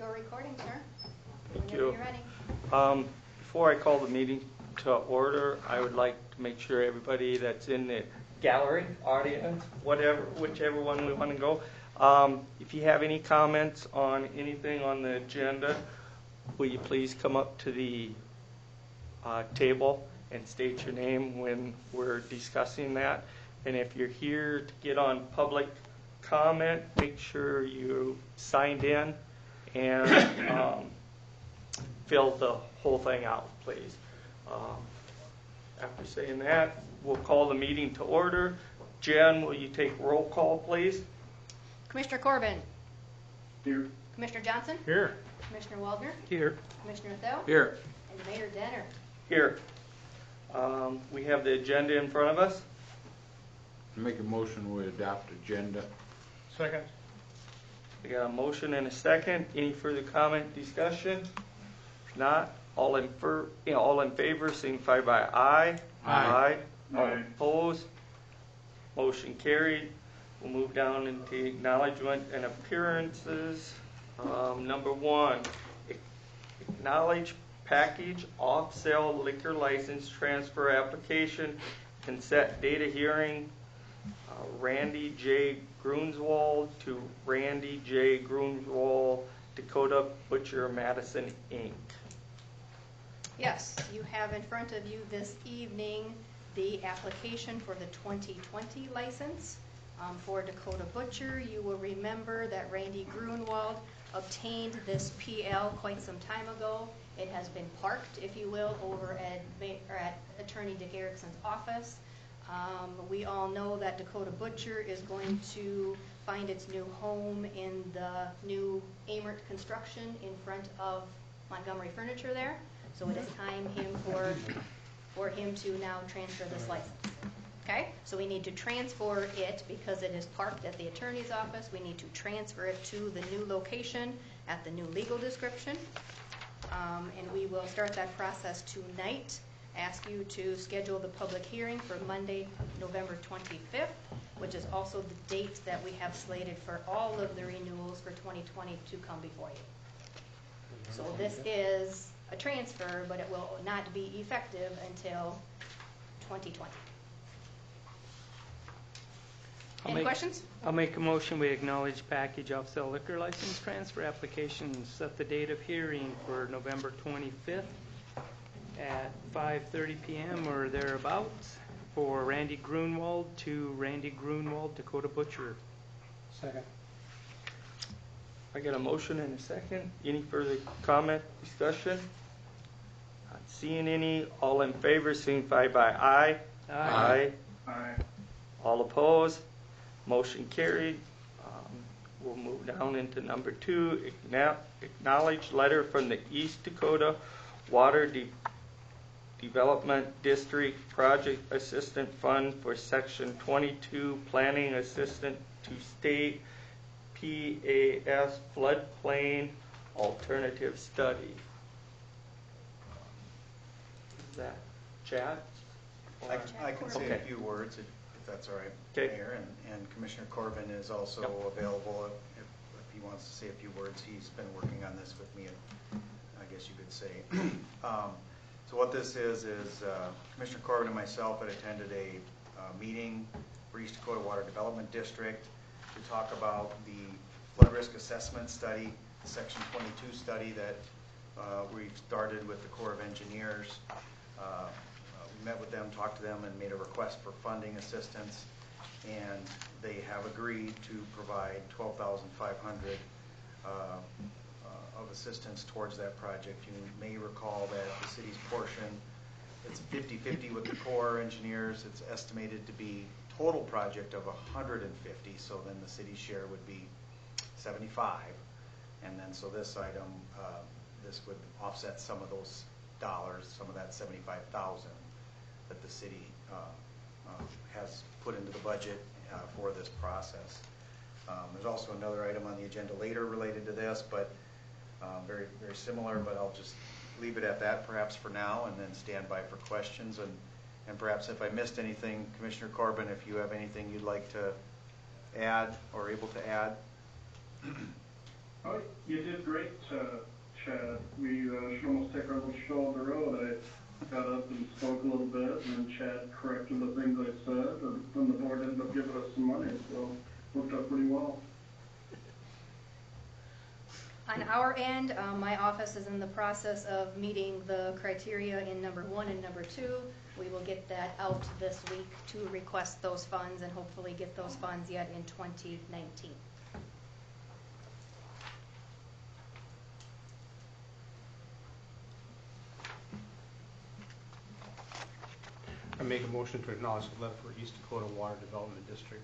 go recording, sir. Thank Whenever you. you're ready. Before I call the meeting to order, I would like to make sure everybody that's in the gallery, audience, whichever one we want to go, if you have any comments on anything on the agenda, will you please come up to the table and state your name when we're discussing that. And if you're here to get on public comment, make sure you signed in and fill the whole thing out, please. After saying that, we'll call the meeting to order. Jen, will you take roll call, please? Commissioner Corbin. Here. Commissioner Johnson. Here. Commissioner Waldner. Here. Commissioner Thill. Here. And Mayor Denner. Here. We have the agenda in front of us. Make a motion we adopt agenda. Second. We got a motion and a second. Any further comment, discussion? If not, all in favor, signify by aye. Aye. All opposed? Motion carried. We'll move down into acknowledgement and appearances. Number 1, acknowledge package off-sale liquor license transfer application and set data hearing. Randy J. Grunwald to Randy J. Grunwald, Dakota Butcher Madison, Inc. Yes, you have in front of you this evening the application for the 2020 license for Dakota Butcher. You will remember that Randy Grunwald obtained this PL quite some time ago. It has been parked, if you will, over at Attorney Dick Erickson's office. We all know that Dakota Butcher is going to find its new home in the new Amert construction in front of Montgomery Furniture there. So it is time for him to now transfer this license. Okay, so we need to transfer it because it is parked at the attorney's office. We need to transfer it to the new location at the new legal description. And we will start that process tonight. Ask you to schedule the public hearing for Monday, November 25th, which is also the date that we have slated for all of the renewals for 2020 to come before you. So this is a transfer, but it will not be effective until 2020. Any questions? I'll make a motion we acknowledge package off-sale liquor license transfer application and set the date of hearing for November 25th at 5:30 p.m. or thereabouts for Randy Grunwald to Randy Grunwald, Dakota Butcher. Second. I got a motion and a second. Any further comment, discussion? Not seeing any. All in favor, signify by aye. Aye. Aye. All opposed? Motion carried. We'll move down into number 2. Acknowledge letter from the East Dakota Water Development District Project Assistant Fund for Section 22 Planning Assistant to State PAS Floodplain Alternative Study. Is that Chad? I can say Okay. a few words if that's all right, Okay. Mayor, and Commissioner Corbin is also available if he wants to say a few words. He's been working on this with me, I guess you could say. So what this is Commissioner Corbin and myself had attended a meeting for East Dakota Water Development District to talk about the flood risk assessment study, the Section 22 study that we've started with the Corps of Engineers. We met with them, talked to them, and made a request for funding assistance, and they have agreed to provide $12,500 of assistance towards that project. You may recall that the city's portion, it's 50-50 with the Corps Engineers. It's estimated to be total project of 150, so then the city's share would be 75, and then so this item, this would offset some of those dollars, some of that 75,000 that the city has put into the budget for this process. There's also another item on the agenda later related to this, but very, very similar, but I'll just leave it at that perhaps for now and then stand by for questions. And perhaps if I missed anything, Commissioner Corbin, if you have anything you'd like to add or able to add. Oh, you did great, Chad. We should almost take our little show on the road. I got up and spoke a little bit, and then Chad corrected the things I said, and then the board ended up giving us some money, so it worked out pretty well. On our end, my office is in the process of meeting the criteria in number 1 and number 2. We will get that out this week to request those funds and hopefully get those funds yet in 2019. I make a motion to acknowledge the letter for East Dakota Water Development District,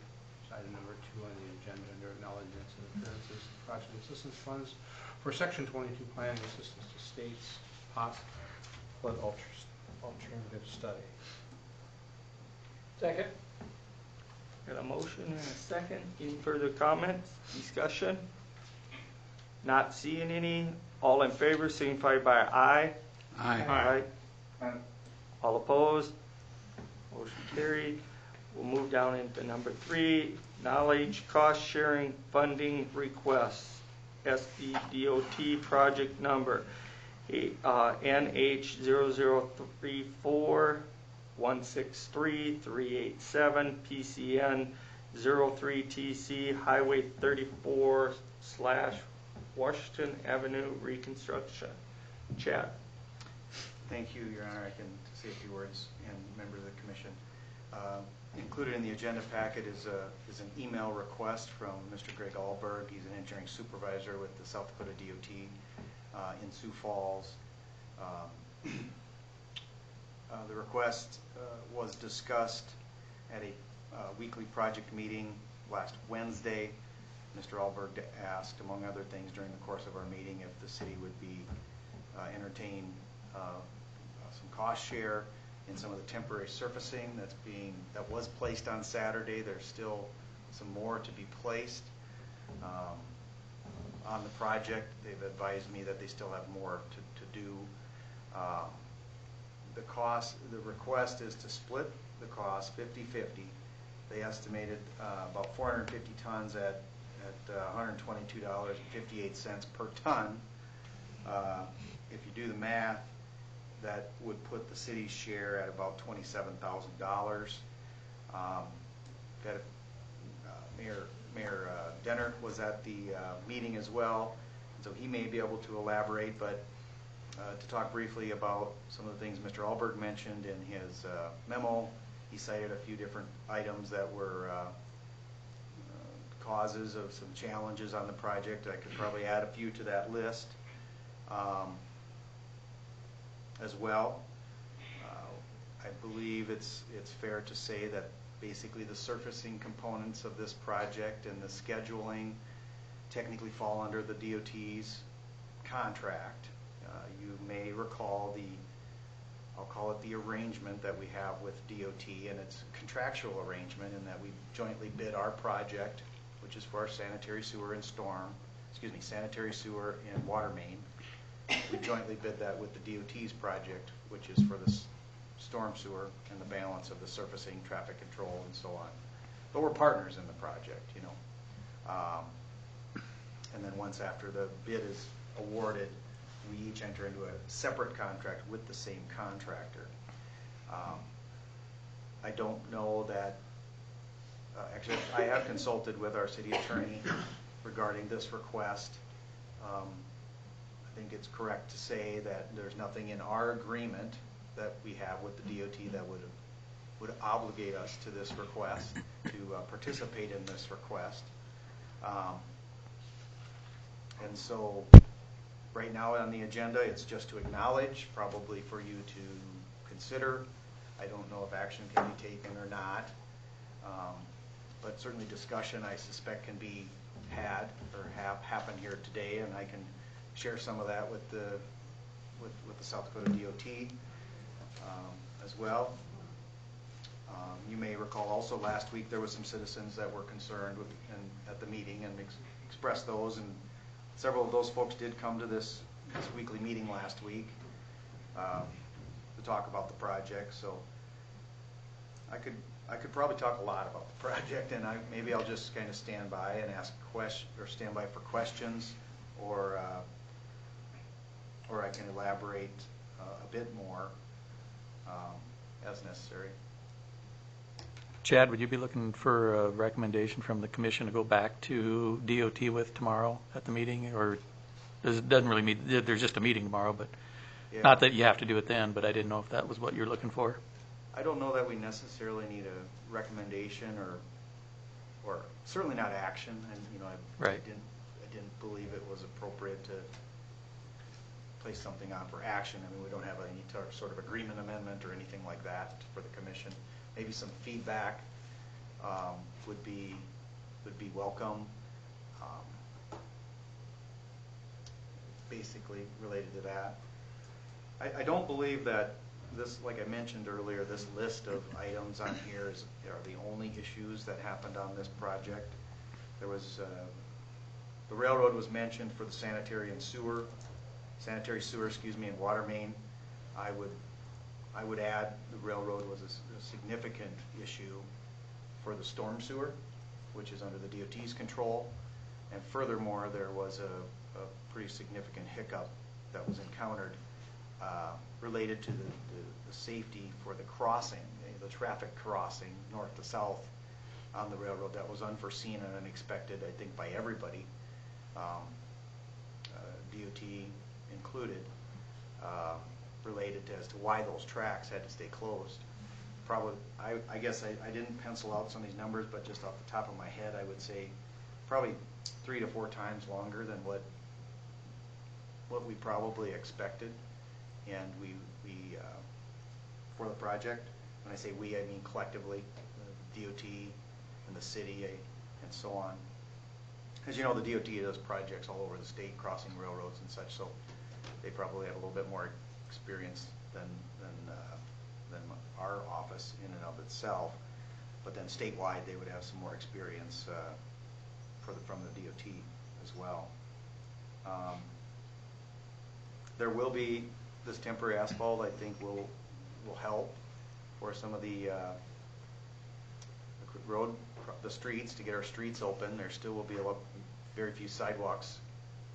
item number 2 on the agenda, under acknowledgements and appearances of project assistance funds for Section 22 planning assistance to states, HOT, flood alternative study. Second. Got a motion and a second. Any further comments, discussion? Not seeing any. All in favor signify by aye. Aye. Aye. All opposed? Motion carried. We'll move down into number 3, knowledge cost sharing funding requests. SBDOT project number NH0034163-387 PCN 03TC Highway 34/Washington Avenue reconstruction. Chad. Thank you, Your Honor. I can say a few words, and members of the commission. Included in the agenda packet is an email request from Mr. Greg Alberg. He's an engineering supervisor with the South Dakota DOT in Sioux Falls. The request was discussed at a weekly project meeting last Wednesday. Mr. Alberg asked, among other things, during the course of our meeting if the city would be entertain some cost share in some of the temporary surfacing that was placed on Saturday. There's still some more to be placed on the project. They've advised me that they still have more to do. The request is to split the cost 50-50. They estimated about 450 tons at $122.58 per ton. If you do the math, that would put the city's share at about $27,000. Mayor Denner was at the meeting as well, so he may be able to elaborate, but to talk briefly about some of the things Mr. Alberg mentioned in his memo, he cited a few different items that were causes of some challenges on the project. I could probably add a few to that list. As well, I believe it's fair to say that basically the surfacing components of this project and the scheduling technically fall under the DOT's contract. You may recall I'll call it the arrangement that we have with DOT, and it's a contractual arrangement in that we jointly bid our project, which is for our sanitary sewer and water main. We jointly bid that with the DOT's project, which is for the storm sewer and the balance of the surfacing, traffic control, and so on. But we're partners in the project, you know. And then once after the bid is awarded, we each enter into a separate contract with the same contractor. I don't know that, actually I have consulted with our city attorney regarding this request. I think it's correct to say that there's nothing in our agreement that we have with the DOT that would obligate us to this request, to participate in this request. And so right now on the agenda, it's just to acknowledge, probably for you to consider. I don't know if action can be taken or not, but certainly discussion, I suspect, can be had or happen here today, and I can share some of that with the South Dakota DOT as well. You may recall also last week there was some citizens that were concerned at the meeting and expressed those, and several of those folks did come to this weekly meeting last week to talk about the project. So I could probably talk a lot about the project, and maybe I'll just kind of stand by and ask stand by for questions, or I can elaborate a bit more as necessary. Chad, would you be looking for a recommendation from the commission to go back to DOT with tomorrow at the meeting? Or it doesn't really mean, there's just a meeting tomorrow, but Yeah. not that you have to do it then, but I didn't know if that was what you're looking for. I don't know that we necessarily need a recommendation or certainly not action. And, you know, I Right. didn't believe it was appropriate to place something on for action. I mean, we don't have any sort of agreement amendment or anything like that for the commission. Maybe some feedback would be welcome. Basically related to that. I don't believe that this, like I mentioned earlier, this list of items on here are the only issues that happened on this project. There was, the railroad was mentioned for the sanitary sewer, and water main. I would add the railroad was a significant issue for the storm sewer, which is under the DOT's control. And furthermore, there was a pretty significant hiccup that was encountered related to the safety for the crossing, the traffic crossing north to south on the railroad that was unforeseen and unexpected, I think, by everybody, DOT included, related as to why those tracks had to stay closed. Probably, I guess I didn't pencil out some of these numbers, but just off the top of my head, I would say probably 3 to 4 times longer than what we probably expected, and we for the project. When I say we, I mean collectively, the DOT and the city and so on. As you know, the DOT does projects all over the state, crossing railroads and such, so they probably have a little bit more experience than our office in and of itself. But then statewide, they would have some more experience from the DOT as well. There will be this temporary asphalt, I think, will help for some of the streets, to get our streets open. There still will be very few sidewalks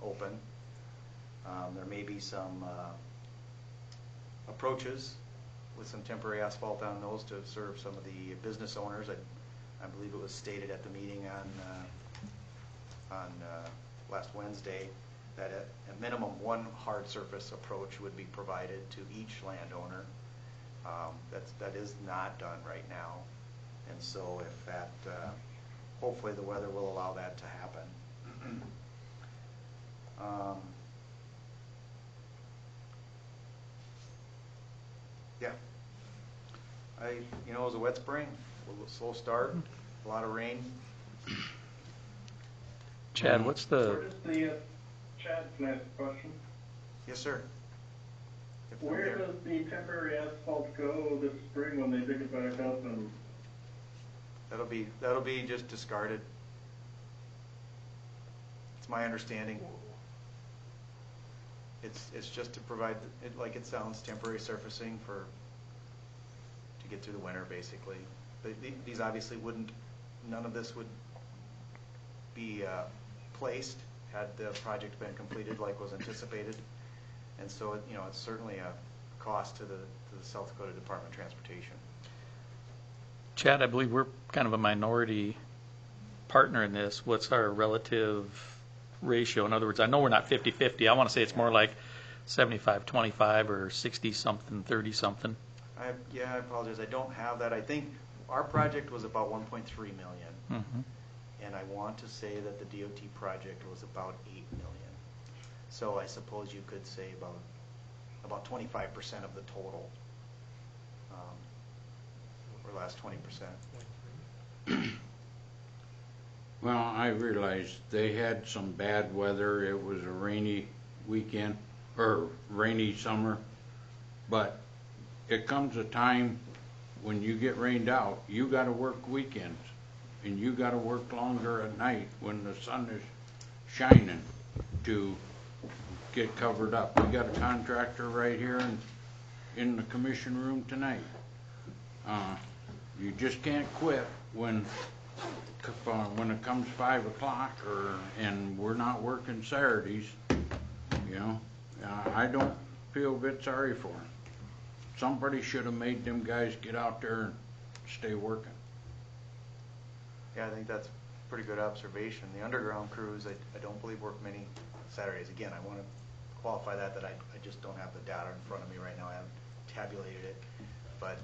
open. There may be some approaches with some temporary asphalt on those to serve some of the business owners. I believe it was stated at the meeting on last Wednesday that at minimum one hard surface approach would be provided to each landowner. That is not done right now, and so if that, hopefully the weather will allow that to happen. Yeah, it was a wet spring, a little slow start, a lot of rain. Chad, what's the, Where does the, Chad, can I ask a question? Yes, sir. If I'm Where here. does the temporary asphalt go this spring when they dig it back up? And That'll be just discarded. It's my understanding. It's just to provide, like it sounds, temporary surfacing to get through the winter, basically. These obviously none of this would be placed had the project been completed like was anticipated. And so, it's certainly a cost to the South Dakota Department of Transportation. Chad, I believe we're kind of a minority partner in this. What's our relative ratio? In other words, I know we're not 50-50. I want to say it's more like 75-25 or 60-something, 30-something. I apologize. I don't have that. I think our project was about 1.3 million. Mm-hmm. And I want to say that the DOT project was about 8 million. So I suppose you could say about 25% of the total, or last 20%. Well, I realized they had some bad weather. It was a rainy weekend, or rainy summer. But it comes a time when you get rained out, you got to work weekends. And you got to work longer at night when the sun is shining to get covered up. We got a contractor right here in the commission room tonight. You just can't quit when when it comes 5 o'clock and we're not working Saturdays, you know, I don't feel a bit sorry for them. Somebody should have made them guys get out there and stay working. Yeah, I think that's a pretty good observation. The underground crews, I don't believe work many Saturdays. Again, I want to qualify that I just don't have the data in front of me right now. I haven't tabulated it. But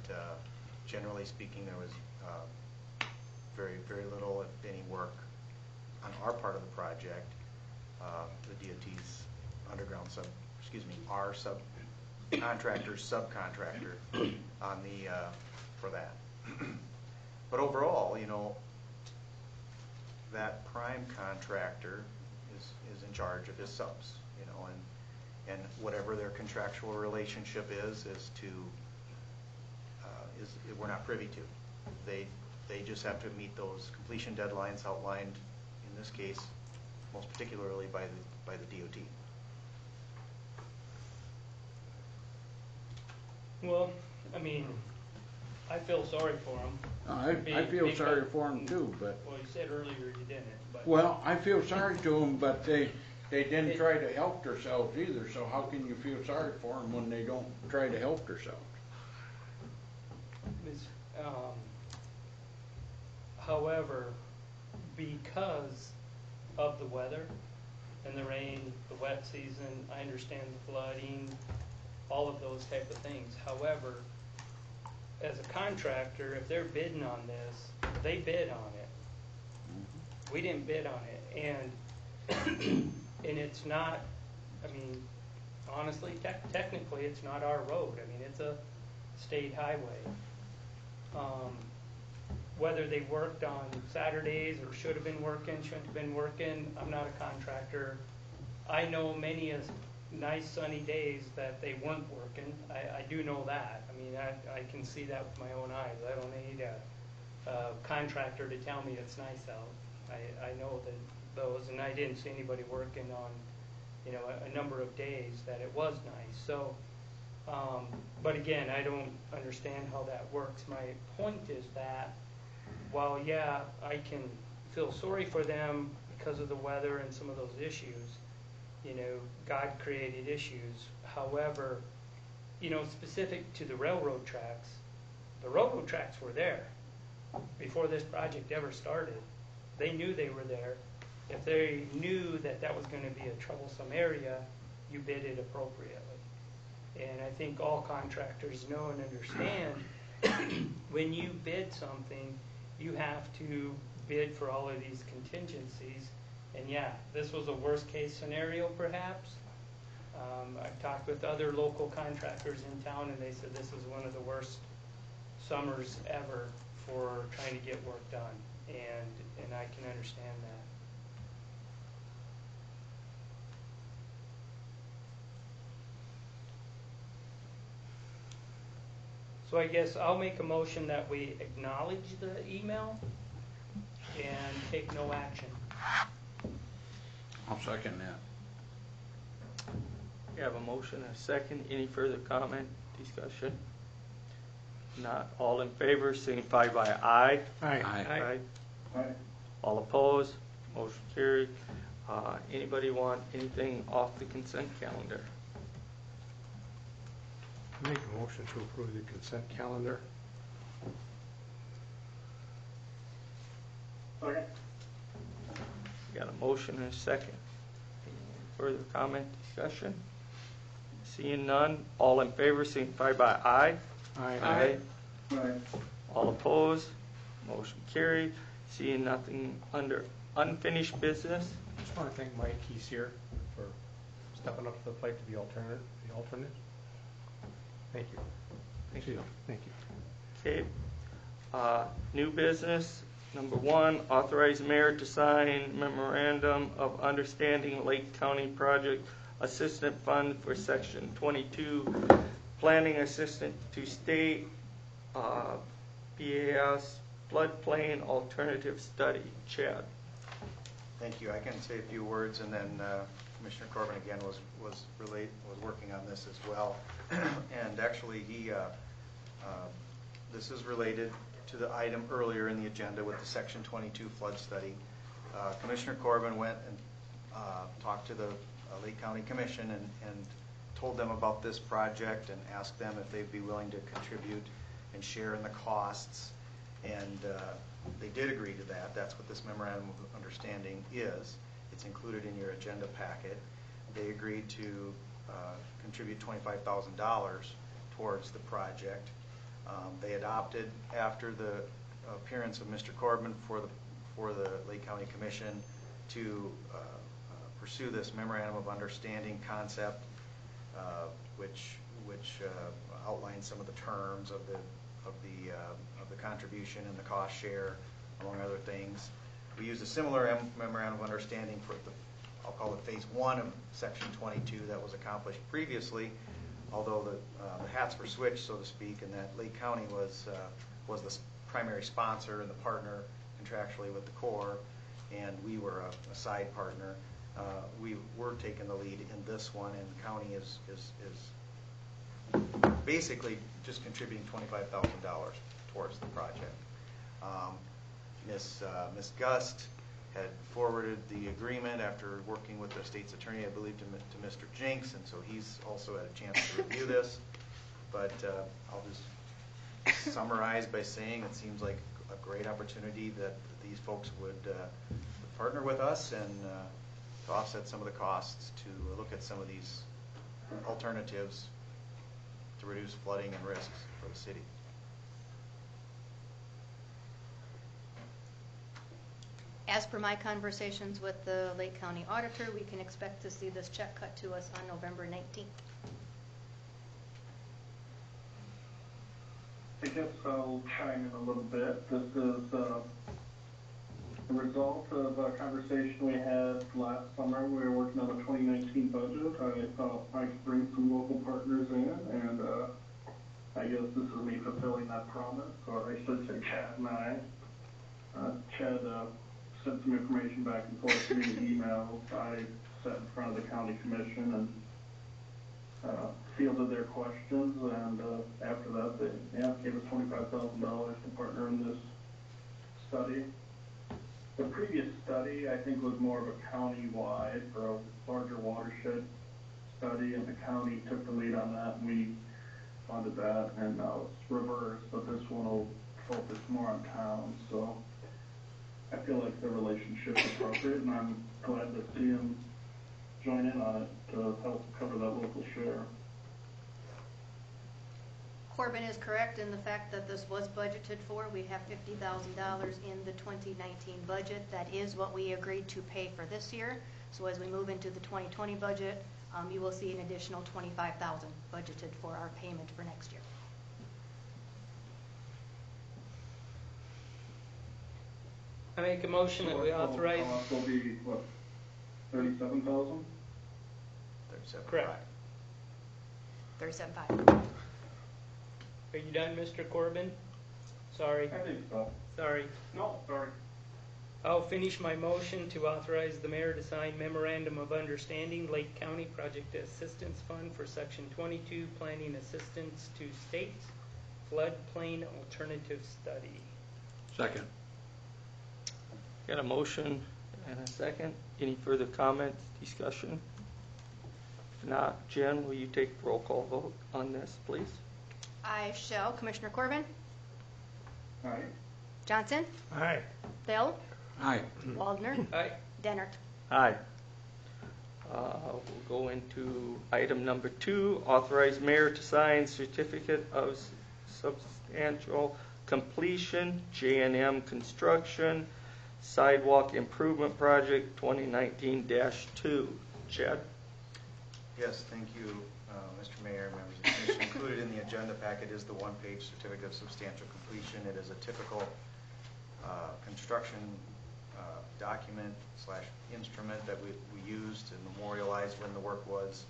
generally speaking, there was very, very little, if any, work on our part of the project. The DOT's underground our subcontractor on the for that. But overall, you know, that prime contractor is in charge of his subs, you know, and whatever their contractual relationship is to we're not privy to. They just have to meet those completion deadlines outlined in this case, most particularly by the DOT. Well, I mean, I feel sorry for them. I feel sorry for them too, but. Well, you said earlier you didn't, but. Well, I feel sorry to them, but they didn't try to help themselves either, so how can you feel sorry for them when they don't try to help themselves? However, because of the weather and the rain, the wet season, I understand the flooding, all of those type of things. However, as a contractor, if they're bidding on this, they bid on it. We didn't bid on it, and it's not. I mean, honestly, technically, it's not our road. I mean, it's a state highway. Whether they worked on Saturdays or should have been working, shouldn't have been working, I'm not a contractor. I know many nice sunny days that they weren't working. I do know that. I mean, I can see that with my own eyes. I don't need a contractor to tell me it's nice out. I know that those, and I didn't see anybody working on, you know, a number of days that it was nice. So, but again, I don't understand how that works. My point is that while, yeah, I can feel sorry for them because of the weather and some of those issues, you know, God created issues. However, you know, specific to the railroad tracks were there before this project ever started. They knew they were there. If they knew that that was going to be a troublesome area, you bid it appropriately. And I think all contractors know and understand when you bid something, you have to bid for all of these contingencies. And yeah, this was a worst case scenario perhaps. I've talked with other local contractors in town and they said this is one of the worst summers ever for trying to get work done. And I can understand that. So I guess I'll make a motion that we acknowledge the email and take no action. I'll second that. We have a motion and a second. Any further comment, discussion? Not all in favor, signify by aye. Aye. Aye. Aye. All opposed, motion carried. Anybody want anything off the consent calendar? Make a motion to approve the consent calendar. Second. Got a motion and a second. Any further comment, discussion? Seeing none, all in favor, signify by aye. Aye. Aye. All opposed, motion carried. Seeing nothing under unfinished business, Just want to thank Mike, he's here, for stepping up to the plate to be alternate. Thank you. Thank you. Thank you. okay. New business, number 1, authorize mayor to sign memorandum of understanding Lake County Project Assistant Fund for Section 22, Planning Assistant to State, BAS Floodplain Alternative Study. Chad. Thank you. I can say a few words, and then Commissioner Corbin again was working on this as well. And actually, this is related to the item earlier in the agenda with the Section 22 flood study. Commissioner Corbin went and talked to the Lake County Commission and told them about this project and asked them if they'd be willing to contribute and share in the costs. And they did agree to that. That's what this memorandum of understanding is. It's included in your agenda packet. They agreed to contribute $25,000 towards the project. They adopted, after the appearance of Mr. Corbin for the Lake County Commission, to pursue this memorandum of understanding concept, which outlines some of the terms of the contribution and the cost share, among other things. We used a similar memorandum of understanding for I'll call it phase 1 of Section 22 that was accomplished previously, although the hats were switched, so to speak, and that Lake County was the primary sponsor and the partner contractually with the Corps, and we were a side partner. We were taking the lead in this one, and the county is basically just contributing $25,000 towards the project. Ms. Gust had forwarded the agreement after working with the state's attorney, I believe, to Mr. Jinks, and so he's also had a chance to review this. But I'll just summarize by saying it seems like a great opportunity that these folks would partner with us and to offset some of the costs, to look at some of these alternatives to reduce flooding and risks for the city. As per my conversations with the Lake County Auditor, we can expect to see this check cut to us on November 19th. I guess I'll chime in a little bit. This is a result of a conversation we had last summer. We were working on the 2019 budget. I thought I could bring some local partners in, and I guess this is me fulfilling that promise, or I should say Chad and I. Chad sent some information back and forth to me in emails. I sat in front of the county commission and fielded their questions, and after that they gave us $25,000 to partner in this study. The previous study, I think, was more of a county-wide or a larger watershed study, and the county took the lead on that, and we funded that, and now it's reversed, but this one will focus more on towns, so I feel like the relationship is appropriate, and I'm glad to see him join in on it to help cover that local share. Corbin is correct in the fact that this was budgeted for. We have $50,000 in the 2019 budget. That is what we agreed to pay for this year. So as we move into the 2020 budget, you will see an additional $25,000 budgeted for our payment for next year. I make a motion that we authorize. Cost will be, what, 37,000? 37.5. Correct. 37.5. Are you done, Mr. Corbin? Sorry. I think so. Sorry. No, sorry. I'll finish my motion to authorize the mayor to sign memorandum of understanding, Lake County Project Assistance Fund for Section 22, Planning Assistance to States, Floodplain Alternative Study. Second. Got a motion and a second. Any further comments, discussion? If not, Jen, will you take roll call vote on this, please? I shall. Commissioner Corbin? Aye. Johnson? Aye. Bill? Aye. Waldner? Aye. Dennert? Aye. We'll go into item number 2, authorize mayor to sign certificate of substantial completion, J&M Construction, Sidewalk Improvement Project 2019-2. Chad? Yes, thank you, Mr. Mayor, members of the commission. Included in the agenda packet is the one-page certificate of substantial completion. It is a typical construction document / instrument that we used to memorialize when the work was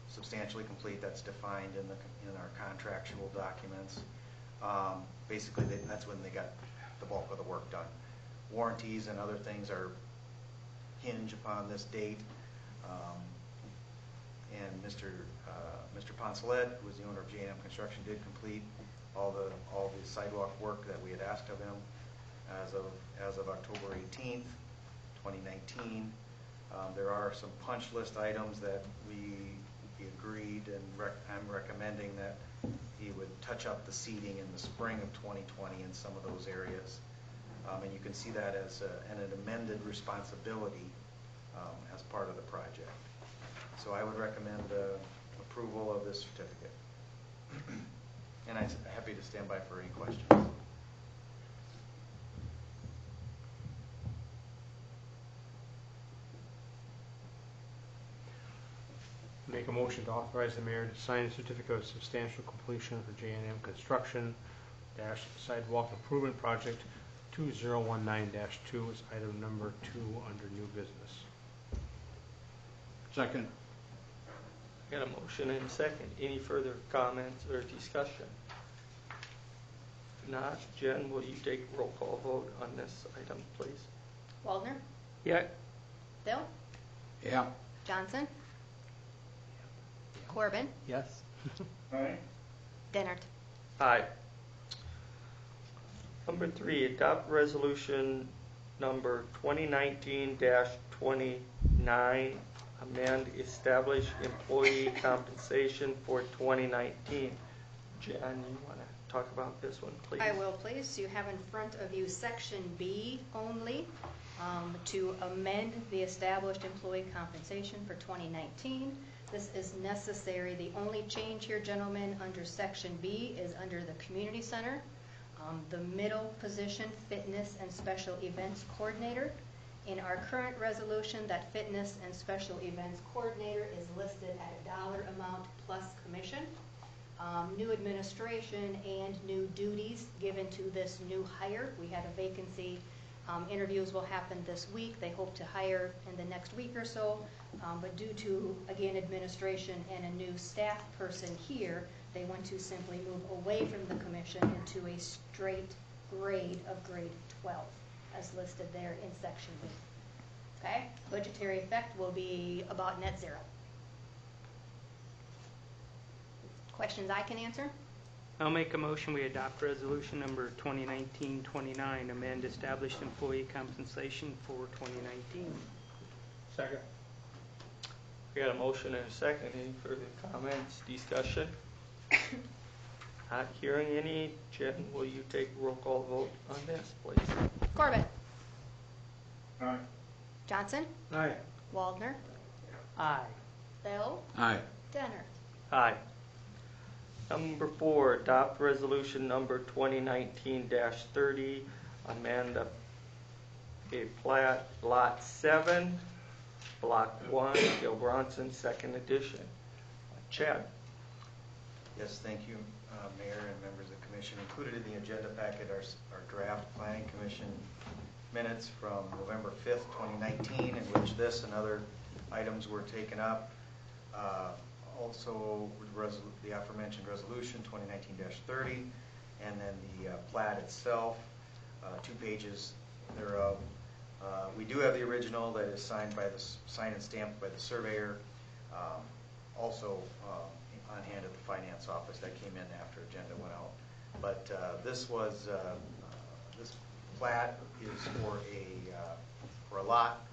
substantially complete. That's defined in our contractual documents. Basically, that's when they got the bulk of the work done. Warranties and other things hinge upon this date. And Mr. Poncelet, who was the owner of J&M Construction, did complete all the sidewalk work that we had asked of him as of October 18th, 2019. There are some punch list items that we agreed, and I'm recommending that he would touch up the seating in the spring of 2020 in some of those areas. And you can see that as an amended responsibility as part of the project. So I would recommend approval of this certificate. And I'm happy to stand by for any questions. Make a motion to authorize the mayor to sign a certificate of substantial completion for J&M Construction Sidewalk Improvement Project 2019-2 is item number 2 under new business. Second. Got a motion and a second. Any further comments or discussion? If not, Jen, will you take roll call vote on this item, please? Waldner, Yeah. Bill, Yeah. Johnson, Corbin, Yes. Aye. Dennert. Aye. Number 3, adopt resolution number 2019-29, amend establish employee compensation for 2019. Jen, you want to talk about this one, please? I will, please. You have in front of you Section B only to amend the established employee compensation for 2019. This is necessary. The only change here, gentlemen, under Section B is under the community center. The middle position, fitness and special events coordinator. In our current resolution, that fitness and special events coordinator is listed at a dollar amount plus commission. New administration and new duties given to this new hire. We had a vacancy. Interviews will happen this week. They hope to hire in the next week or so. But due to, again, administration and a new staff person here, they want to simply move away from the commission into a straight grade of grade 12, as listed there in Section B. Okay? Budgetary effect will be about net zero. Questions I can answer? I'll make a motion we adopt resolution number 2019-29, amend established employee compensation for 2019. Second. We got a motion and a second. Any further comments, discussion? Not hearing any. Jen, will you take roll call vote on this, please? Corbin, Aye. Johnson, Aye. Waldner, Aye. Bell, Aye. Dennert. Aye. Number 4, adopt resolution number 2019-30, amend a plat lot 7, block 1, Gil Bronson, 2nd edition. Chad? Yes, thank you, Mayor and members of the commission. Included in the agenda packet are draft planning commission minutes from November 5th, 2019, in which this and other items were taken up. Also, the aforementioned resolution 2019-30, and then the plat itself, 2 pages thereof. We do have the original that is signed and stamped by the surveyor. Also on hand at the finance office. That came in after agenda went out. But this plat is for a lot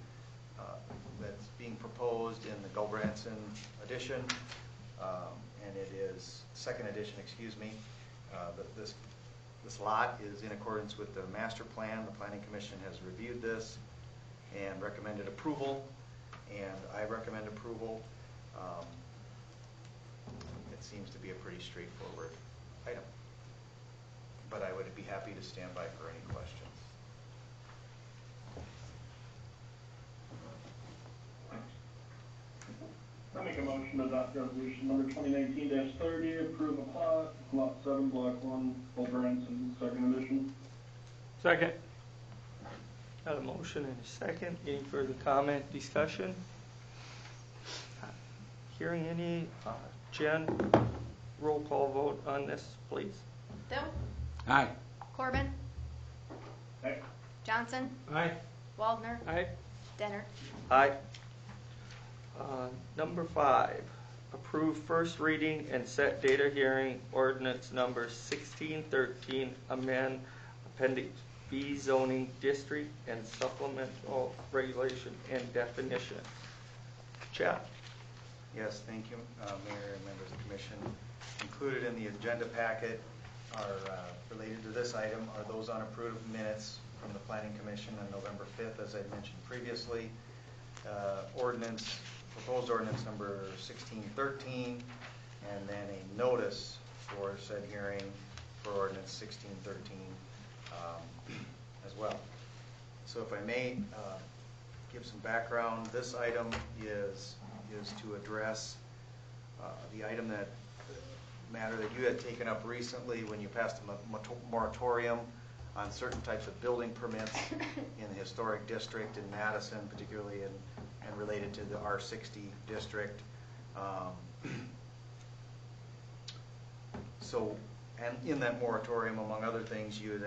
that's being proposed in the Gulbranson addition, and it is 2nd edition, excuse me. This lot is in accordance with the master plan. The Planning Commission has reviewed this and recommended approval, and I recommend approval. It seems to be a pretty straightforward item, but I would be happy to stand by for any questions. I make a motion to adopt resolution number 2019-30, approve a plot, lot 7, block 1, Gulbranson, 2nd edition. Second. Got a motion and a second. Any further comment, discussion? Hearing any. Jen, roll call vote on this, please. Bill, Aye. Corbin, Aye. Johnson, Aye. Waldner, Aye. Dennert. Aye. Number 5, approve first reading and set data hearing ordinance number 1613, amend Appendix B zoning district and supplemental regulation and definition. Chad? Yes, thank you, Mayor and members of the commission. Included in the agenda packet are, related to this item, are those unapproved minutes from the Planning Commission on November 5th, as I mentioned previously. Proposed ordinance number 1613, and then a notice for said hearing for ordinance 1613 as well. So if I may give some background, this item is to address the item matter that you had taken up recently when you passed a moratorium on certain types of building permits in the historic district in Madison, particularly and related to the R60 district. And in that moratorium, among other things, you had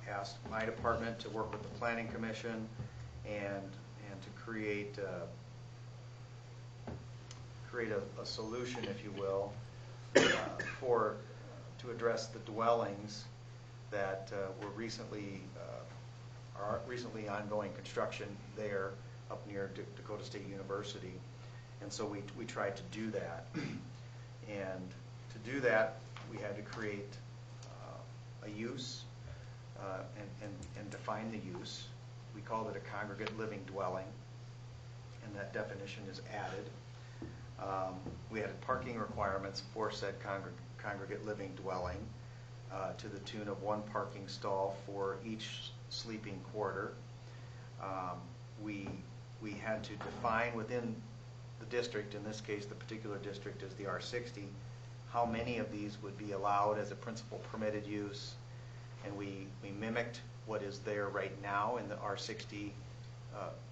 asked my department to work with the Planning Commission and to create a solution, if you will, to address the dwellings that were recently ongoing construction there up near Dakota State University. And so we tried to do that. And to do that, we had to create a use and define the use. We called it a congregate living dwelling, and that definition is added. We added parking requirements for said congregate living dwelling to the tune of 1 parking stall for each sleeping quarter. We had to define within the district, in this case the particular district is the R60, how many of these would be allowed as a principal permitted use. And we mimicked what is there right now in the R60,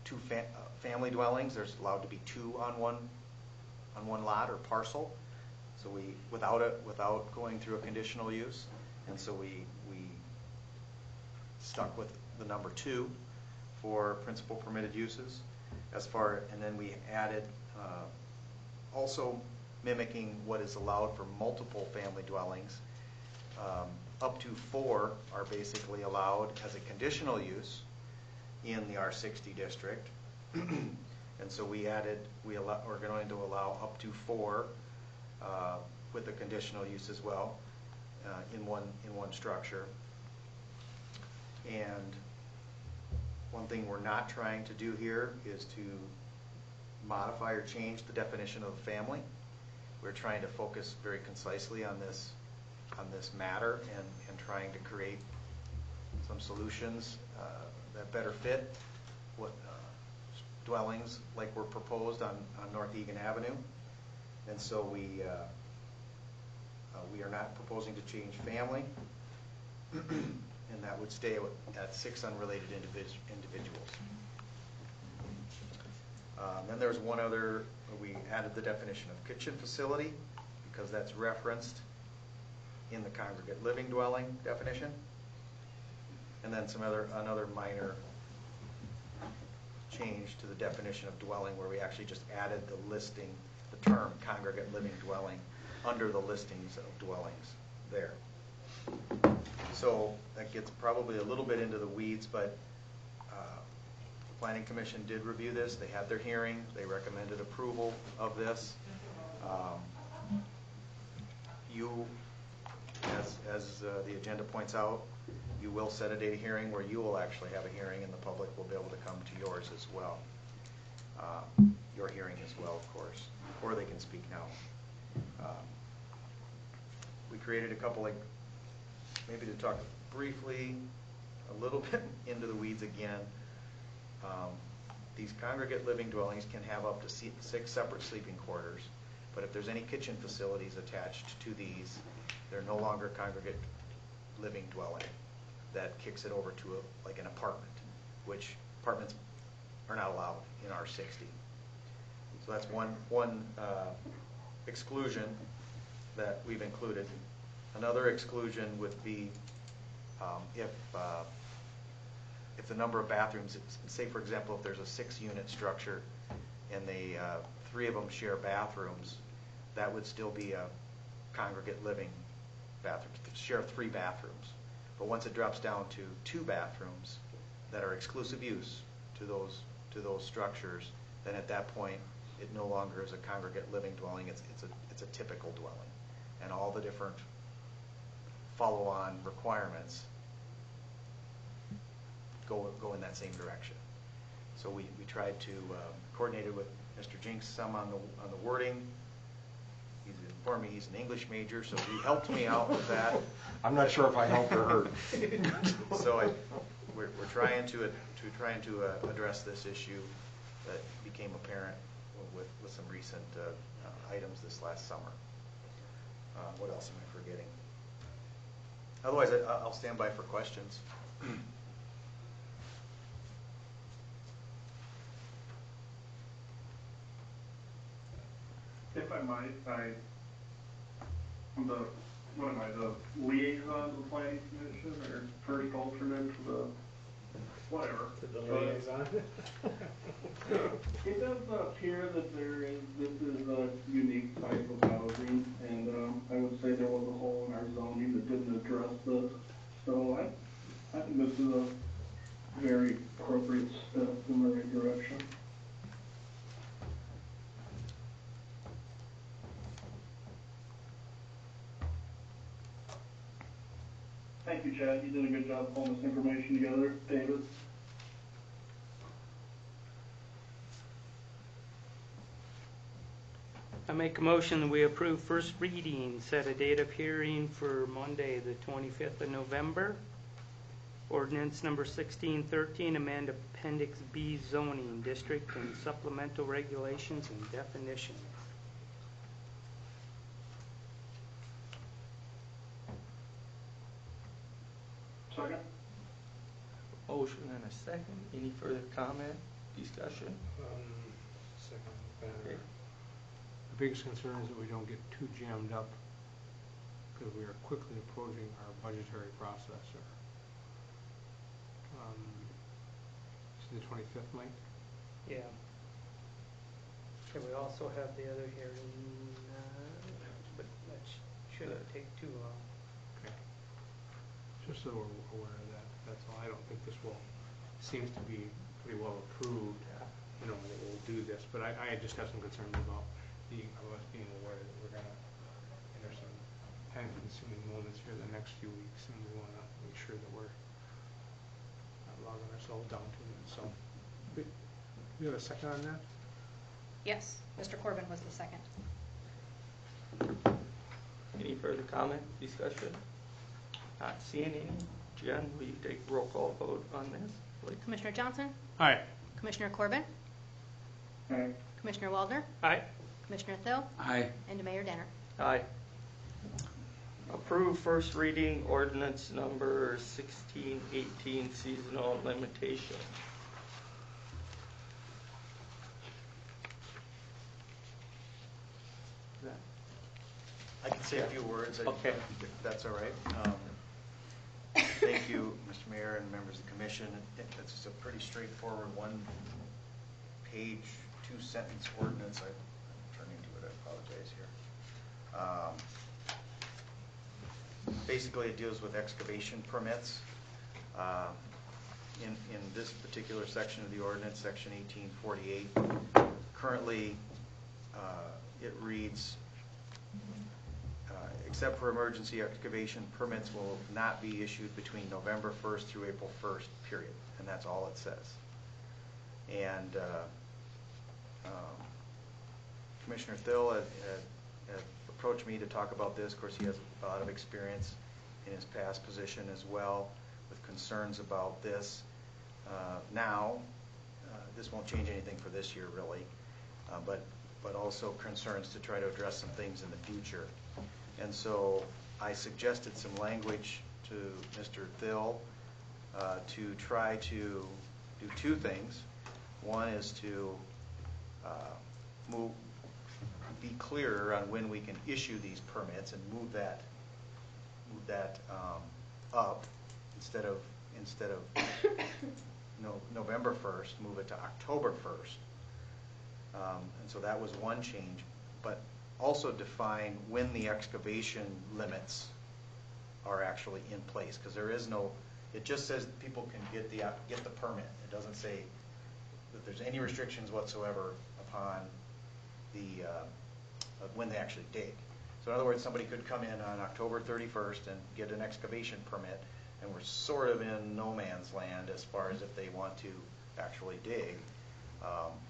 two family dwellings. There's allowed to be 2 on one lot or parcel. So without going through a conditional use. And so we stuck with the number 2 for principal permitted uses. And then we added also mimicking what is allowed for multiple family dwellings. Up to 4 are basically allowed as a conditional use in the R60 district. And so we're going to allow up to 4 with a conditional use as well in one structure. And one thing we're not trying to do here is to modify or change the definition of the family. We're trying to focus very concisely on this matter and trying to create some solutions that better fit what dwellings like were proposed on North Egan Avenue. And so we are not proposing to change family, and that would stay at 6 unrelated individuals. Then there's one other, we added the definition of kitchen facility because that's referenced in the congregate living dwelling definition. And then another minor change to the definition of dwelling where we actually just added the term congregate living dwelling under the listings of dwellings there. So that gets probably a little bit into the weeds, but the Planning Commission did review this. They had their hearing. They recommended approval of this. As the agenda points out, you will set a date of hearing where you will actually have a hearing and the public will be able to come to yours as well. Your hearing as well, of course, or they can speak now. We created a couple, maybe to talk briefly, a little bit into the weeds again. These congregate living dwellings can have up to 6 separate sleeping quarters, but if there's any kitchen facilities attached to these, they're no longer congregate living dwelling. That kicks it over to like an apartment, which apartments are not allowed in R60. So that's one exclusion that we've included. Another exclusion would be if the number of bathrooms, say for example, if there's a 6-unit structure and 3 of them share bathrooms, that would still be a congregate living bathroom, share 3 bathrooms. But once it drops down to 2 bathrooms that are exclusive use to those structures, then at that point, it no longer is a congregate living dwelling, it's a typical dwelling. And all the different follow-on requirements go in that same direction. So we tried to coordinate it with Mr. Jinks some on the wording. He's informed me he's an English major, so he helped me out with that. I'm not sure if I helped or hurt. So we're trying to address this issue that became apparent with some recent items this last summer. What else am I forgetting? Otherwise, I'll stand by for questions. If I might, I'm the liaison to the planning commission, or first alternate to the, whatever. To the liaison. It does appear that this is a unique type of housing, and I would say there was a hole in our zoning that didn't address this. So I think this is a very appropriate step in the right direction. Thank you, Chad. You did a good job pulling this information together. David? I make a motion that we approve first reading, set a date of hearing for Monday, the 25th of November. Ordinance number 1613, amend Appendix B zoning district and supplemental regulations and definitions. Second? Motion and a second. Any further comment, discussion? Second. Okay. The biggest concern is that we don't get too jammed up because we are quickly approaching our budgetary process. It's the 25th, Mike? Yeah. And we also have the other hearing, but that shouldn't take too long. Okay. Just so we're aware of that, that's all. I don't think this seems to be pretty well approved, that we'll do this, but I just have some concerns about us being aware that we're going to enter some time-consuming moments here the next few weeks, and we want to make sure that we're not logging ourselves down to it. So, you have a second on that? Yes, Mr. Corbin was the second. Any further comment, discussion? Not seeing any. Jen, will you take roll call vote on this, please? Commissioner Johnson? Aye. Commissioner Corbin? Aye. Commissioner Waldner? Aye. Commissioner Thill? Aye. And Mayor Danner. Aye. Approve first reading ordinance number 1618, seasonal limitation. I can say a few words, Okay. if that's all right. Thank you, Mr. Mayor and members of the commission. It's just a pretty straightforward one-page, two-sentence ordinance. I'm turning to it, I apologize here. Basically, it deals with excavation permits. In this particular section of the ordinance, section 1848, currently it reads, except for emergency excavation, permits will not be issued between November 1st through April 1st, period. And that's all it says. And Commissioner Thill had approached me to talk about this. Of course, he has a lot of experience in his past position as well with concerns about this. This won't change anything for this year, really, but also concerns to try to address some things in the future. And so I suggested some language to Mr. Thill to try to do two things. One is to be clearer on when we can issue these permits and move that up instead of November 1st, move it to October 1st. And so that was one change, but also define when the excavation limits are actually in place, because there is no, it just says people can get the permit. It doesn't say that there's any restrictions whatsoever upon the, when they actually dig. So in other words, somebody could come in on October 31st and get an excavation permit, and we're sort of in no man's land as far as if they want to actually dig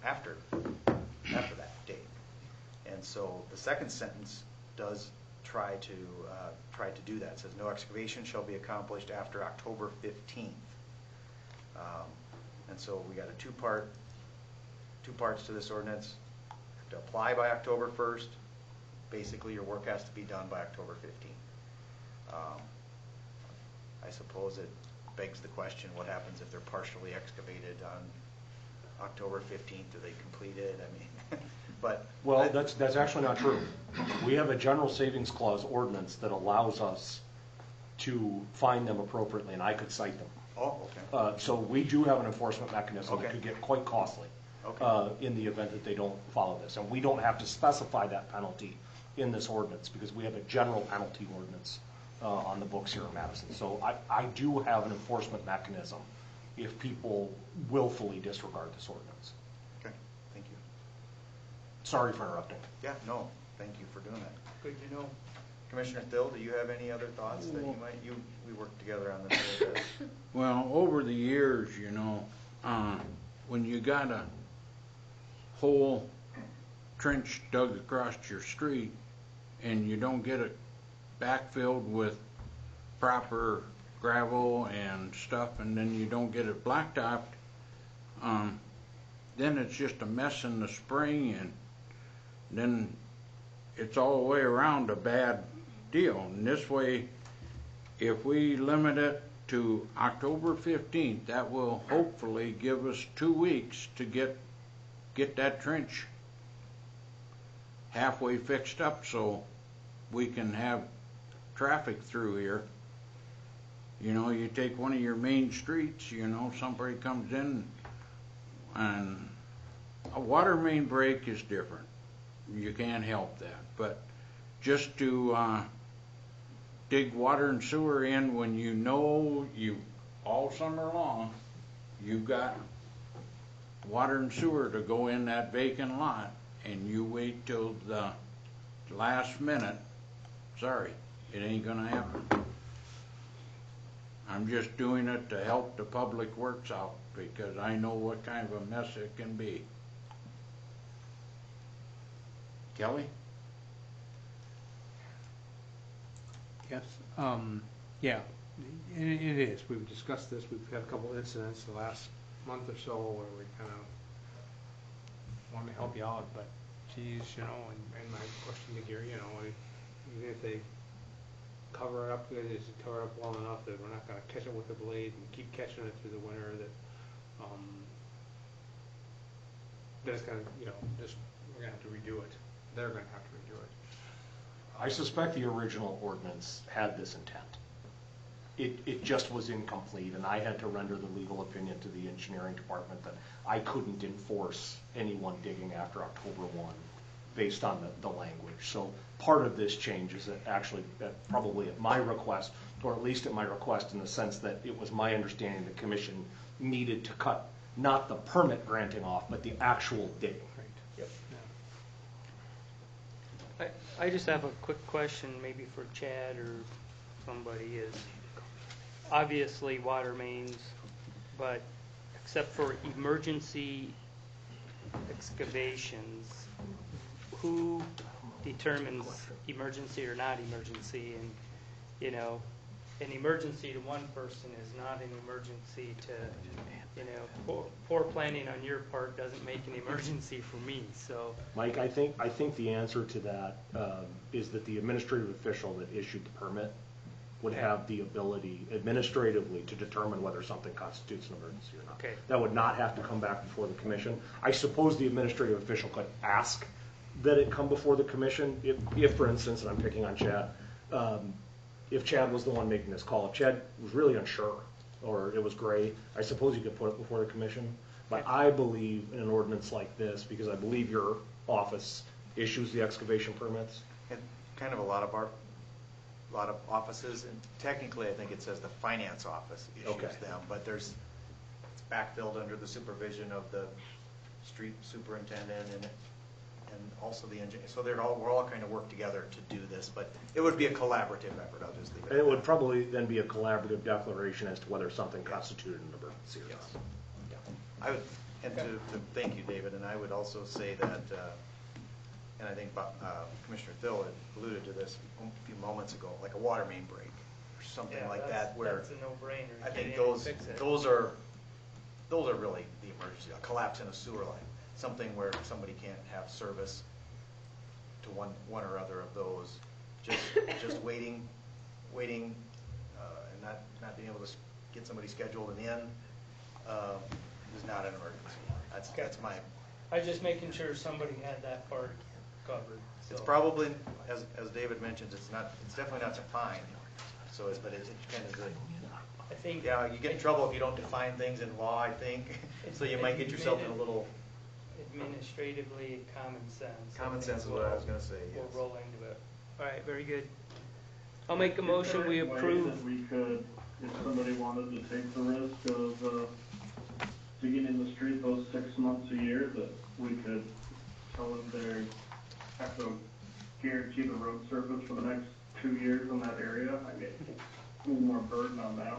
after that date. And so the second sentence does try to do that. It says no excavation shall be accomplished after October 15th. And so we got two parts to this ordinance. To apply by October 1st, basically your work has to be done by October 15th. I suppose it begs the question, what happens if they're partially excavated on October 15th? Do they complete it? I mean, but... Well, that's actually not true. We have a general savings clause ordinance that allows us to fine them appropriately, and I could cite them. Oh, okay. So we do have an enforcement mechanism Okay. that could get quite costly Okay. in the event that they don't follow this. And we don't have to specify that penalty in this ordinance because we have a general penalty ordinance on the books here in Madison. So I do have an enforcement mechanism if people willfully disregard this ordinance. Okay, thank you. Sorry for interrupting. Yeah, no, thank you for doing that. Good to know. Commissioner Thill, do you have any other thoughts that you might, we worked together on this a little bit. Well, over the years, when you got a whole trench dug across your street and you don't get it backfilled with proper gravel and stuff, and then you don't get it blacktopped, then it's just a mess in the spring, and then it's all the way around a bad deal. And this way, if we limit it to October 15th, that will hopefully give us 2 weeks to get that trench halfway fixed up so we can have traffic through here. You take one of your main streets, somebody comes in, and a water main break is different. You can't help that. But just to dig water and sewer in when you all summer long, you've got water and sewer to go in that vacant lot, and you wait till the last minute, sorry, it ain't gonna happen. I'm just doing it to help the public works out, because I know what kind of a mess it can be. Kelly? Yes, yeah, it is. We've discussed this. We've had a couple incidents the last month or so where we kind of want to help you out, but geez, and my question to Gary, even if they cover it up, good, is it cover it up well enough that we're not going to catch it with the blade and keep catching it through the winter, that it's going to, just, we're going to have to redo it. They're going to have to redo it. I suspect the original ordinance had this intent. It just was incomplete, and I had to render the legal opinion to the engineering department that I couldn't enforce anyone digging after October 1 based on the language. So part of this change is that actually probably at my request, or at least at my request in the sense that it was my understanding the commission needed to cut not the permit granting off, but the actual digging. Right. Yep. I just have a quick question, maybe for Chad or somebody, is obviously water mains, but except for emergency excavations, who determines emergency or not emergency? And, an emergency to one person is not an emergency to, poor planning on your part doesn't make an emergency for me, so. Mike, I think the answer to that is that the administrative official that issued the permit would have the ability administratively to determine whether something constitutes an emergency or not. Okay. That would not have to come back before the commission. I suppose the administrative official could ask that it come before the commission if for instance, and I'm picking on Chad, if Chad was the one making this call, if Chad was really unsure or it was gray, I suppose you could put it before the commission. But I believe in an ordinance like this, because I believe your office issues the excavation permits. And kind of a lot of offices, and technically, I think it says the finance office issues Okay. them, but it's backfilled under the supervision of the street superintendent and also the engineer. So we're all kind of work together to do this, but it would be a collaborative effort, I'll just leave it And at it would that. probably then be a collaborative declaration as to whether something constituted an emergency or Yes. not. I would, and to thank you, David, and I would also say that, and I think Commissioner Thill had alluded to this a few moments ago, like a water main break, or something Yeah, like that's- that, where That's a no-brainer. I think Get in and those fix it. those are really the emergency, a collapse in a sewer line, something where somebody can't have service to one or other of those, just waiting, and not being able to get somebody scheduled and in, is not an emergency. That's my, I was just making sure somebody had that part covered, so. it's probably, as David mentions, it's definitely not defined, so but it's kind of the, I think. yeah, you get in trouble if you don't define things in law, I think, so you might get yourself in a little. Administratively, common sense. Common sense is what I was gonna say, yes. We'll roll into it. All right, very good. I'll make a motion, we Is there a way approve. that we could, if somebody wanted to take the risk of digging in the street those 6 months a year, that we could tell them they have to guarantee the road surface for the next 2 years in that area? I mean, a little more burden on them.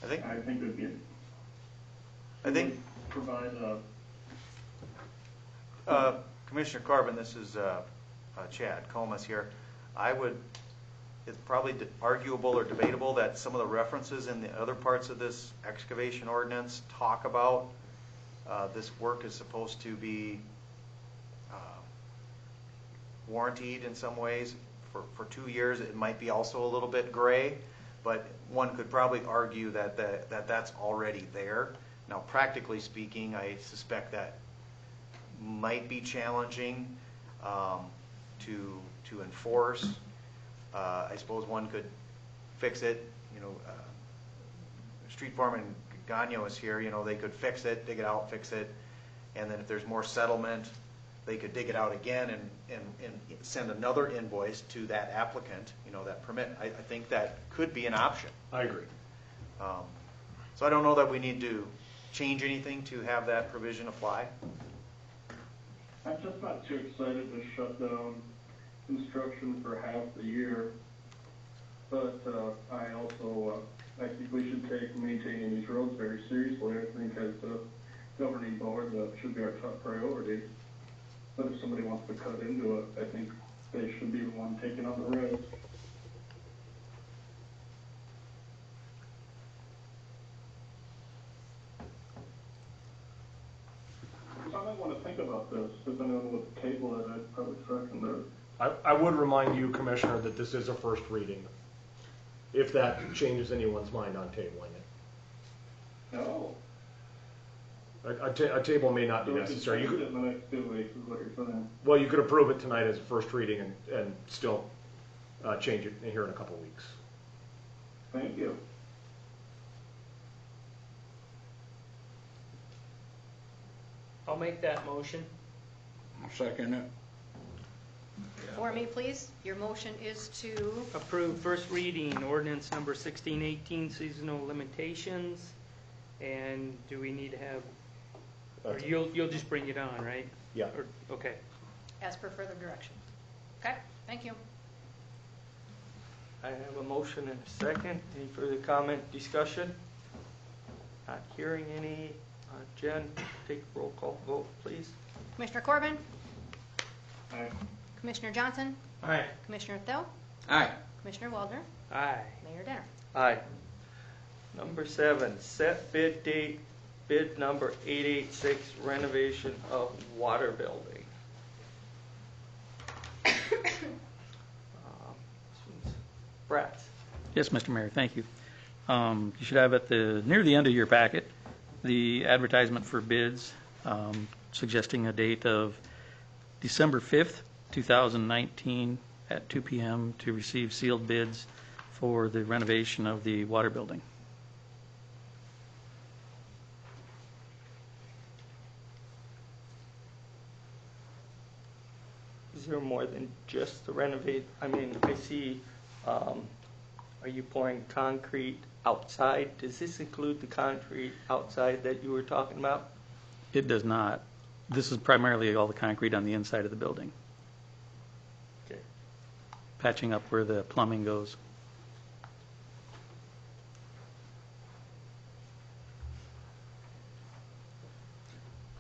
I think I think it would be. Provide a. Commissioner Corbin, this is Chad Comas here. It's probably arguable or debatable that some of the references in the other parts of this excavation ordinance talk about this work is supposed to be warranted in some ways for 2 years. It might be also a little bit gray, but one could probably argue that that's already there. Now, practically speaking, I suspect that might be challenging to enforce. I suppose one could fix it. Street Foreman Gagno is here. They could fix it, dig it out, fix it, and then if there's more settlement, they could dig it out again and send another invoice to that applicant. That permit. I think that could be an option. I agree. So I don't know that we need to change anything to have that provision apply. I'm just not too excited to shut down construction for half the year, but I think we should take maintaining these roads very seriously. I think as a governing board, that should be our top priority. But if somebody wants to cut into it, I think they should be the one taking on the risk. I might want to think about this. If anyone would table it, I'd probably second it. I would remind you, Commissioner, that this is a first reading, if that changes anyone's mind on tabling it. No. A table may not be So we could necessary. change it in the next 2 weeks is what you're saying. Well, you could approve it tonight as a first reading and still change it here in a couple weeks. Thank you. I'll make that motion. I'll second it. For me, please, your motion is to, Approve first reading, ordinance number 1618, seasonal limitations. And do we need to have, or you'll just bring it on, right? Yeah. Or- Okay. as per further direction. Okay, thank you. I have a motion and a second. Any further comment, discussion? Not hearing any. Jen, take a roll call vote, please. Commissioner Corbin? Aye. Commissioner Johnson? Aye. Commissioner Thill? Aye. Commissioner Waldner? Aye. Mayor Denner? Aye. Number 7, set bid date, bid number 886, renovation of water building. Brett. Yes, Mr. Mayor, thank you. You should have at near the end of your packet, the advertisement for bids, suggesting a date of December 5th, 2019 at 2 p.m. to receive sealed bids for the renovation of the water building. is there more than just the renovate? I mean, I see, are you pouring concrete outside? Does this include the concrete outside that you were talking about? It does not. This is primarily all the concrete on the inside of the building, Okay. patching up where the plumbing goes.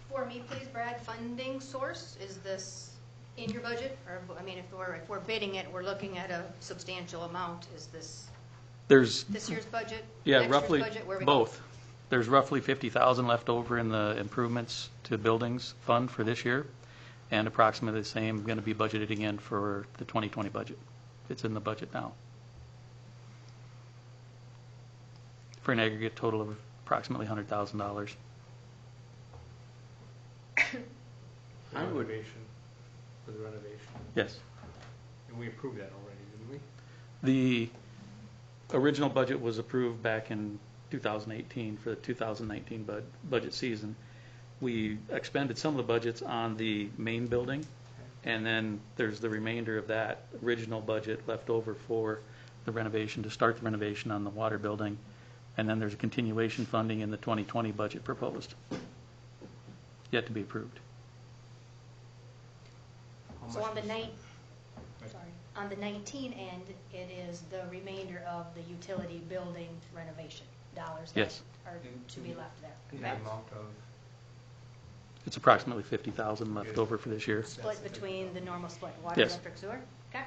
For me, please, Brad, funding source, is this in your budget? Or, I mean, if we're bidding it, we're looking at a substantial amount, is this There's, this year's budget? yeah, Next year's roughly, budget? Where we both. There's roughly 50,000 left over in the improvements to buildings fund for this year, and approximately the same going to be budgeted again for the 2020 budget. It's in the budget now. For an aggregate total of approximately $100,000. I would. For the renovation. Yes. And we approved that already, didn't we? The original budget was approved back in 2018 for the 2019 budget season. We expended some of the budgets on the main building, and then there's the remainder of that original budget left over for the renovation, to start the renovation on the water building, and then there's a continuation funding in the 2020 budget proposed, yet to be approved. So on the on the 19 end, it is the remainder of the utility building renovation dollars that Yes. are to be left there. And Okay? the amount of, It's approximately 50,000 left over for this year. Split between the normal split, water, Yes. electric, sewer? Okay.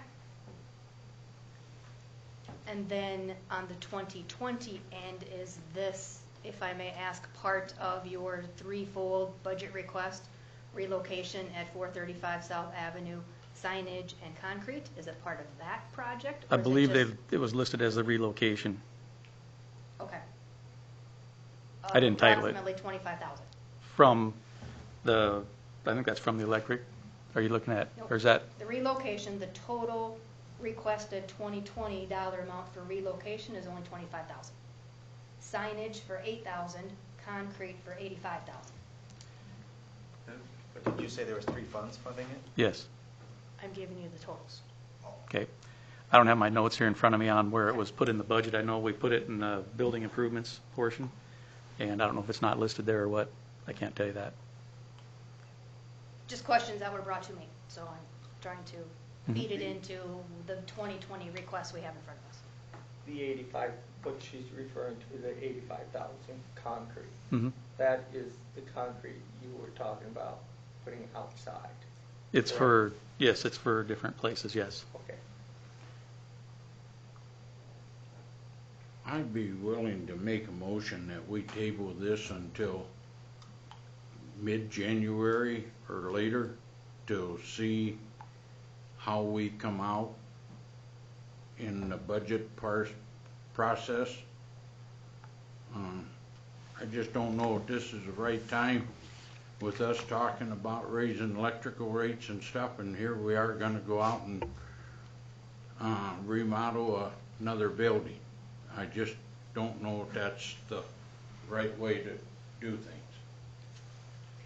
And then on the 2020 end, is this, if I may ask, part of your threefold budget request? Relocation at 435 South Avenue, signage and concrete? Is it part of that project? I or is it believe just- it was listed as the relocation. Okay. I didn't title it. Approximately 25,000. From the, I think that's from the electric. Are you looking at, Nope. or is that, The relocation, the total requested 2020 dollar amount for relocation is only 25,000. Signage for 8,000, concrete for 85,000. But did you say there was 3 funds funding it? yes, I'm giving you the totals. okay. I don't have my notes here in front of me on where it was put in the budget. I know we put it in the building improvements portion, and I don't know if it's not listed there or what. I can't tell you that. Just questions that were brought to me, so I'm trying to Mm-hmm. feed it into the 2020 requests we have in front of us. The 85, what she's referring to, the 85,000 concrete. Mhm. That is the concrete you were talking about putting outside. It's for, yes, it's for different places, yes. Okay. I'd be willing to make a motion that we table this until mid-January or later to see how we come out in the budget process. I just don't know if this is the right time with us talking about raising electrical rates and stuff, and here we are gonna go out and remodel another building. I just don't know if that's the right way to do things.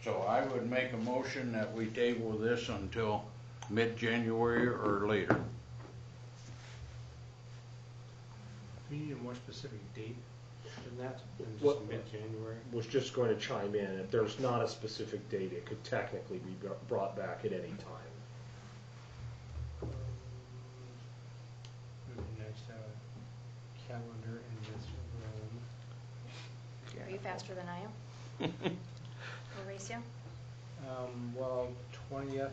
So I would make a motion that we table this until mid-January or later. do you need a more specific date than that, than What- just mid-January? Was just going to chime in, if there's not a specific date, it could technically be brought back at any time. Would be nice to have a calendar in this room. Are you faster than I am? Mauricio? Well, 20th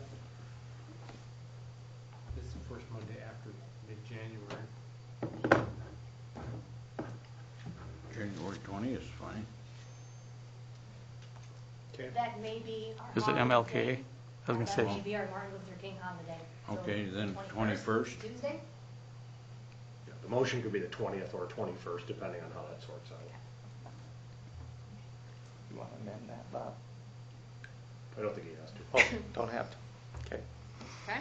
is the first Monday after mid-January. January 20th is fine. Okay. That may be our Is it Martin Luther MLK? King. I was gonna That say. may be our Martin Luther King holiday. So Okay, then 21st, 21st. Tuesday? Yeah, the motion could be the 20th or 21st, depending on how that sorts out. You want to amend that, Bob? I don't think he has to. Oh, don't have to. Okay. Okay.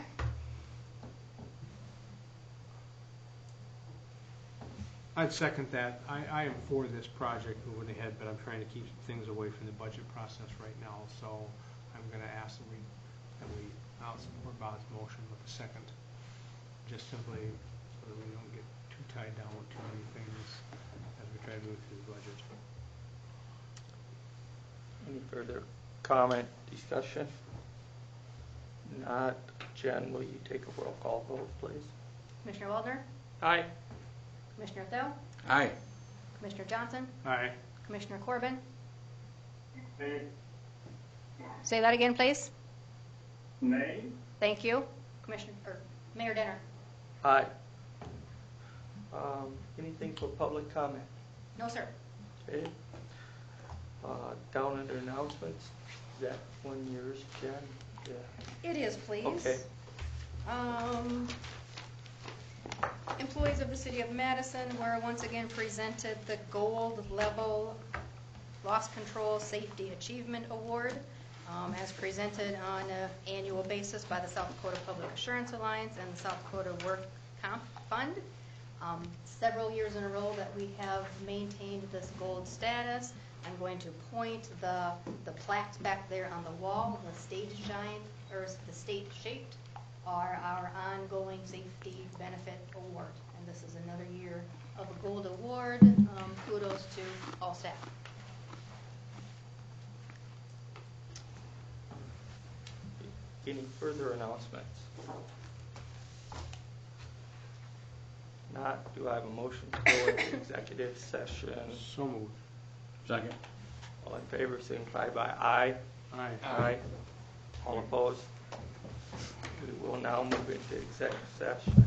I'd second that. I am for this project moving ahead, but I'm trying to keep things away from the budget process right now. So I'm going to ask that we I'll support Bob's motion with a second, just simply so that we don't get too tied down with too many things as we try to move through the budget. Any further comment, discussion? Not. Jen, will you take a roll call vote, please? Commissioner Waldner, Aye. Commissioner Thel, Aye. Commissioner Johnson, Aye. Commissioner Corbin. Nay. Say that again, please. Nay? Thank you. Commissioner, or Mayor Denner. Aye. Anything for public comment? No, sir. Okay. Down under announcements, is that one yours, Jen? Yeah. It is, please. Okay. Employees of the City of Madison were once again presented the Gold Level Loss Control Safety Achievement Award, as presented on an annual basis by the South Dakota Public Assurance Alliance and the South Dakota Work Comp Fund. Several years in a row that we have maintained this gold status. I'm going to point the plaques back there on the wall, the state shaped, are our ongoing safety benefit award. And this is another year of a gold award. Kudos to all staff. Any further announcements? Not, do I have a motion to go into executive session? So moved. Second. All in favor, signify by aye. Aye. Aye. All opposed? We will now move into executive session.